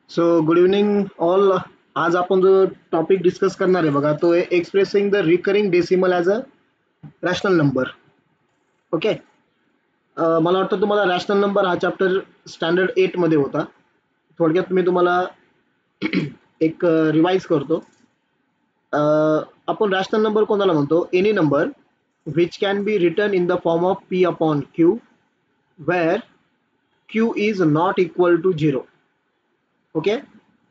So good evening all. आज आपण जो टॉपिक डिस्कस करणार आहे बघा, तो आहे expressing the recurring decimal as a rational number. Okay. मला वाटतं तुम्हाला रॅशनल नंबर हा चॅप्टर स्टँडर्ड 8 मध्ये होता. थोडक्यात मी तुम्हाला एक रिवाइज करतो. आपण रॅशनल नंबर कोणाला म्हणतो? Any number which can be written in the form of P upon Q where Q is not equal to zero. Okay.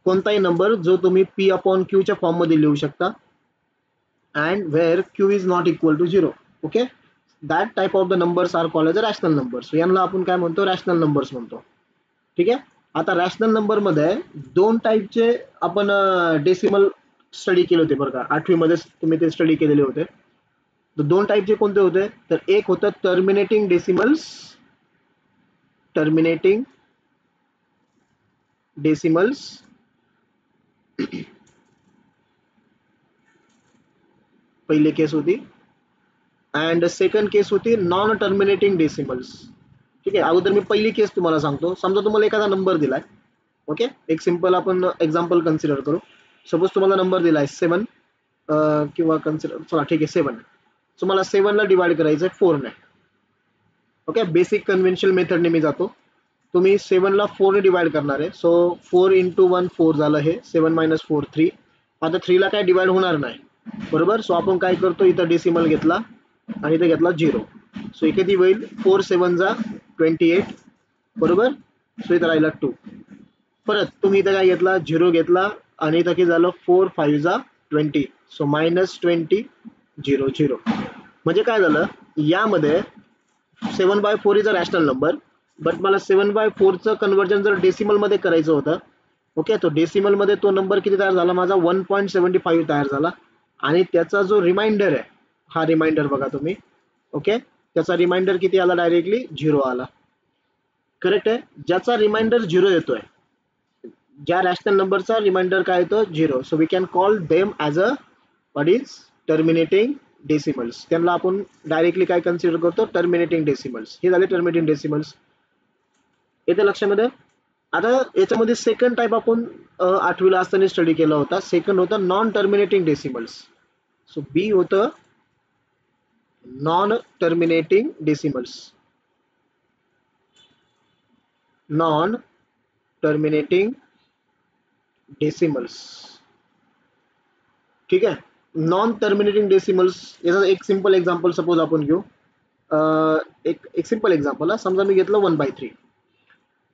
कोणताही नंबर जो तुम्ही पी अपॉन क्यूच्या फॉर्ममध्ये लिहू शकता and where q is not equal to 0. Okay, that type of the numbers are called as a rational numbers. So यांना आपण काय म्हणतो? रॅशनल नंबर्स म्हणतो. ठीक आहे. आता रॅशनल नंबर मध्ये दोन टाईपचे आपण डेसिमल स्टडी केले होते बरं का. 8वी मध्ये तुम्ही ते स्टडी केलेले होते. तर दोन टाईपचे कोणते होते? तर एक होतं टर्मिनेटिंग डेसिमल्स. टर्मिनेटिंग डेसिमल्स पहिली केस होती. अँड सेकंड केस होती नॉन टर्मिनेटिंग डेसिमल्स. ठीक आहे. अगोदर मी पहिली केस तुम्हाला सांगतो. समजा तुम्हाला एखादा नंबर दिलाय. ओके. एक सिंपल आपण एक्झाम्पल कन्सिडर करू. सपोज तुम्हाला नंबर दिलाय 7 किंवा कन्सिडर, चला ठीक आहे 7. सो मला 7 ला डिवाइड करायचं आहे 4 ने. ओके. बेसिक कन्व्हेन्शनल मेथडने मी जातो. तुम्ही 7 ला 4 ने डिवाइड करणार आहे. सो 4 इंटू 1 4 झालं, हे 7 मायनस 4 3. आता 3 ला काय डिवाइड होणार नाही, बरोबर. सो आपण काय करतो, इथं डेसिमल घेतला आणि इथे घेतला 0. सो इथे किती होईल? 4 7 जा 28, बरोबर. सो इथं राहिला 2. परत तुम्ही इथं काय घेतला? 0 घेतला आणि इथं किती झालं? 4 5 जा 20. So minus 20 0 0. म्हणजे काय झालं यामध्ये? 7/4 is a rational number, but मला 7/4चं कन्वर्जन जर डेसिमल मध्ये करायचं होतं. ओके. तो डेसिमल मध्ये तो नंबर किती तयार झाला माझा? 1.75 तयार झाला. आणि त्याचा जो रिमाइंडर आहे, हा रिमाइंडर बघा तुम्ही. ओके. त्याचा रिमाइंडर किती आला? डायरेक्टली 0 आला. करेक्ट आहे. ज्याचा रिमाइंडर 0 येतोय, ज्या रॅशनल नंबरचा रिमाइंडर काय येतो? 0. So we can call them as a what is terminating decimals. त्यांना आपण डायरेक्टली काय कन्सिडर करतो? Terminating decimals. हे झाले टर्मिनेटिंग डेसिमल्स. येते लक्षामध्ये? आता याच्यामध्ये सेकंड टाईप आपण 8वीला असताना स्टडी केला होता. सेकंड होतं नॉन टर्मिनेटिंग डेसिमल्स. सो बी होतं non terminating decimals. Non terminating decimals. ठीक आहे. नॉन टर्मिनेटिंग डेसिमल्स याचा एक सिंपल एक्झाम्पल सपोज आपण घेऊ. एक सिंपल एक्झाम्पल हा. समजा मी घेतलं 1/3.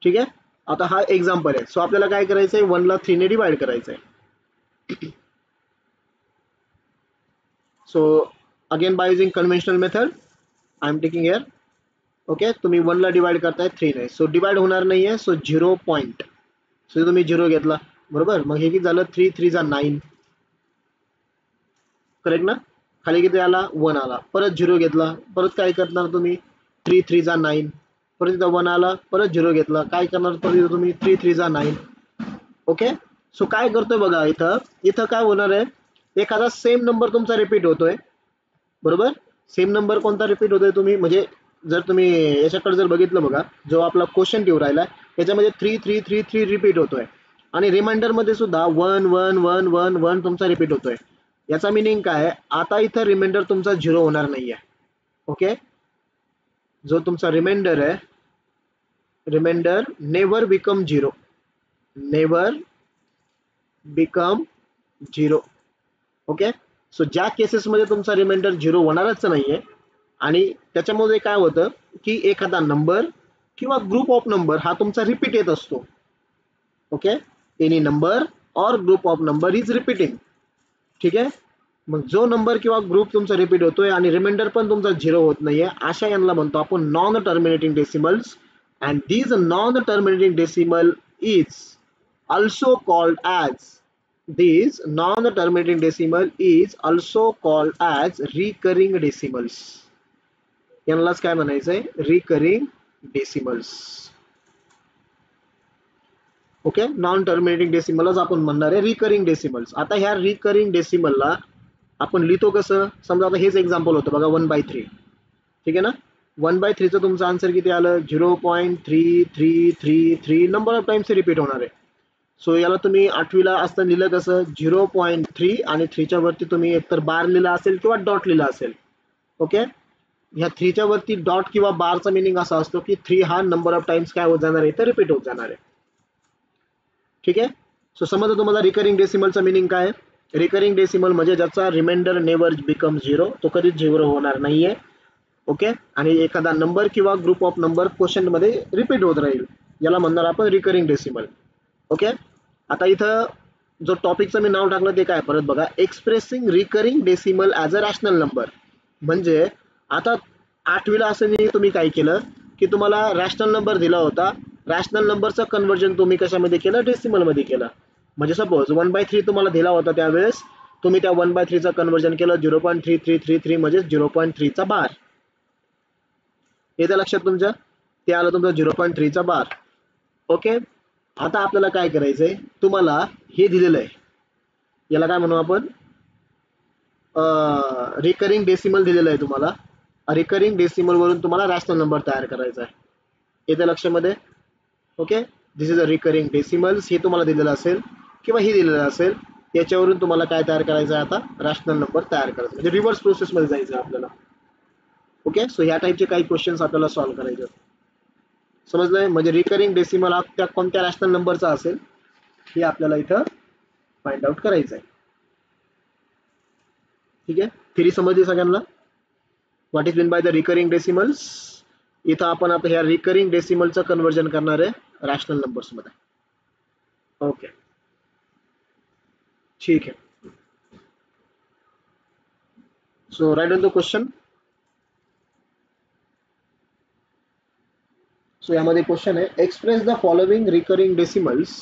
ठीक आहे. आता हा एक्झाम्पल आहे. सो आपल्याला काय करायचं आहे? 1 ला 3 ने डिवाइड करायचं आहे. So again by using conventional method I am taking here. Okay. तुम्ही 1 ला डिवाइड करताय 3 ने, सो डिवाइड होणार नाहीये. So 0 point. सो तुम्ही 0 घेतला, बरोबर. मग हे किती झालं? 3 3 जा 9. करेक्ट ना? खाली किती आला? 1 आला. परत 0 घेतला, परत काय करणार तुम्ही? 3 3 जा 9. परत इथं 1 आला, परत 0 घेतला, काय करणार? परत इथं तुम्ही 3 3 जा 9. ओके. सो काय करतोय बघा, इथं इथं काय होणार आहे? एखादा सेम नंबर तुमचा रिपीट होतोय, बरोबर. सेम नंबर कोणता रिपीट होतोय तुम्ही म्हणजे जर तुम्ही याच्याकडे जर बघितलं बघा, जो आपला क्वेश्चन ठेवून राहिला याच्यामध्ये 3 3 3 3 रिपीट होतोय आणि रिमाइंडर मध्ये सुद्धा 1 1 1 1 1 तुमचा रिपीट होतोय. याचा मिनिंग काय? आता इथं रिमाइंडर तुमचा 0 होणार नाहीये. ओके. जो तुमचा रिमाइंडर आहे, remainder never become 0. Never become 0. Okay. So ज्या केसेसमध्ये तुमचा रिमाइंडर 0 होणारच नाहीये आणि त्याच्यामध्ये काय होतं की एखादा नंबर किंवा ग्रुप ऑफ नंबर हा तुमचा रिपीट येत असतो. ओके. एनी नंबर और group of number is repeating. ठीक आहे. मग जो नंबर किंवा ग्रुप तुमचा रिपीट होतोय आणि रिमाइंडर पण तुमचा 0 होत नाहीये, अशा यांना म्हणतो आपण non terminating decimals. And these non terminating decimal is also called as these non-terminating decimal is also called as recurring decimals. यांनाच काय म्हणायचंय? Recurring decimals. Okay. Non terminating डेसिमलच आपण म्हणणार आहे रिकरिंग डेसिमल्स. आता ह्या रिकरिंग डेसिमलला आपण लिहितो कसं? समजा आता हेच एक्झाम्पल होतं बघा 1/3. ठीक आहे ना? 1/3चं तुमचं आन्सर किती आलं? 0.3333 नंबर ऑफ टाइम्स रिपीट होणार आहे. सो याला तुम्ही 8वीला असताना लिहिलं कसं 0.3 आणि 3च्या वरती तुम्ही एकतर बार लिहिला असेल किंवा डॉट लिहिला असेल. ओके, ह्या 3च्या वरती डॉट किंवा बारचा मिनिंग असा असतो की 3 हा नंबर ऑफ टाइम्स काय होत जाणार आहे तर रिपीट होत जाणार आहे. ठीक आहे. सो समजा तुम्हाला रिकरिंग डेसिमलचा मिनिंग काय आहे. रिकरिंग डेसिमल म्हणजे ज्याचा रिमाइंडर नेवर बिकम 0, तो कधीच 0 होणार नाहीये. ओके, आणि एखादा नंबर किंवा ग्रुप ऑफ नंबर क्वेश्चन मध्ये रिपीट होत राहील, याला म्हणणार आपण रिकरिंग डेसिमल. ओके, आता इथं जो टॉपिकचं मी नाव टाकलं ते काय परत बघा, expressing recurring decimal as a rational number. म्हणजे आता 8वीला असं तुम्ही काय केलं की तुम्हाला रॅशनल नंबर दिला होता, रॅशनल नंबरचं कन्वर्जन तुम्ही कशामध्ये केलं, डेसिमल मध्ये केलं. म्हणजे सपोज 1/3 तुम्हाला दिला होता, त्यावेळेस तुम्ही त्या 1/3चं कन्वर्जन केलं 0.3333 म्हणजे 0.3चा बार. येतं लक्षात तुमच्या, ते आलं तुमचं 0.3चा बार. ओके, आता आपल्याला काय करायचंय, तुम्हाला हे दिलेलं आहे, याला काय म्हणू आपण, रिकरिंग डेसिमल दिलेलं आहे तुम्हाला. रिकरिंग डेसिमल वरून तुम्हाला रॅशनल नंबर तयार करायचा आहे. येतं लक्षामध्ये. Okay, this is a recurring decimals, हे तुम्हाला दिलेलं असेल किंवा हे दिलेलं असेल, याच्यावरून तुम्हाला काय तयार करायचं आहे, आता रॅशनल नंबर तयार करायचा, म्हणजे रिव्हर्स प्रोसेसमध्ये जायचं आहे आपल्याला. ओके, सो ह्या टाईपचे काही क्वेश्चन्स आपल्याला सॉल्व्ह करायचे. समजलंय, म्हणजे रिकरिंग डेसिमल हा त्या कोणत्या रॅशनल नंबरचा असेल हे आपल्याला इथं फाइंड आउट करायचं आहे. ठीक आहे, थिरी समजली सगळ्यांना, what is mean by the recurring decimals. इथं आपण आता ह्या रिकरिंग डेसिमलचं कन्वर्जन करणार आहे रॅशनल नंबर्स मध्ये. ओके, ठीक आहे. So right on the question. So यामध्ये क्वेश्चन आहे, express the following recurring decimals.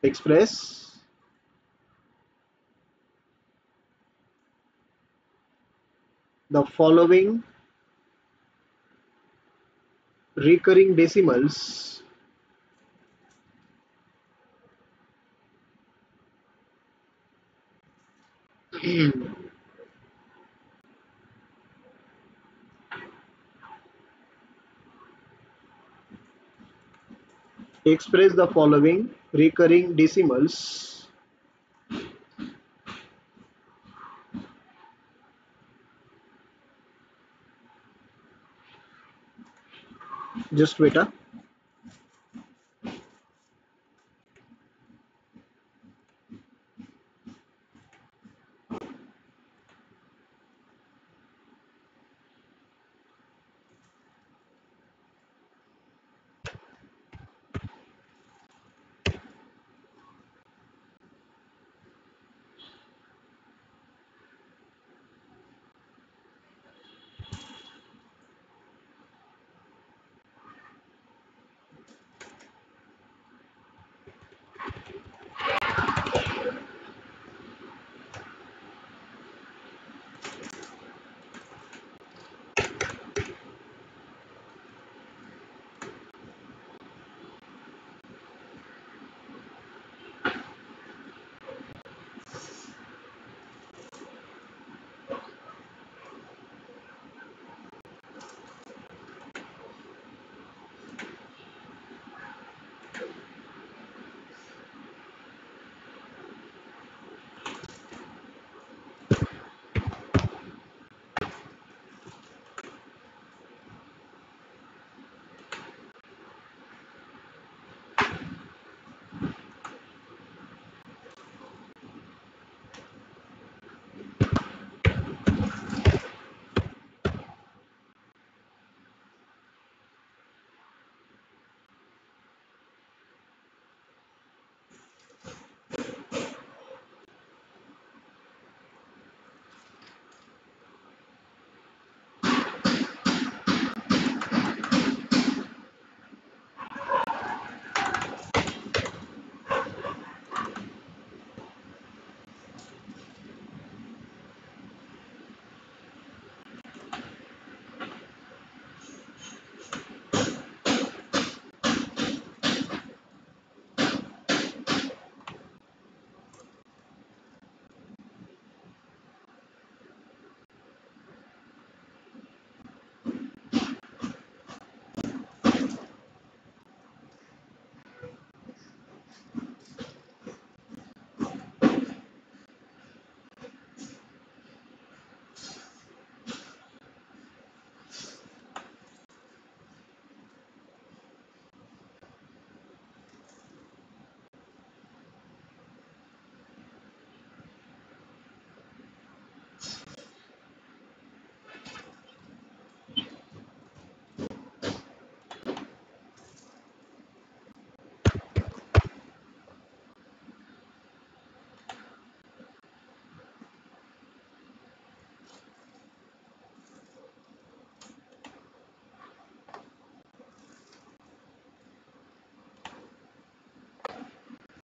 Express the following recurring decimals express the following recurring decimals just wait.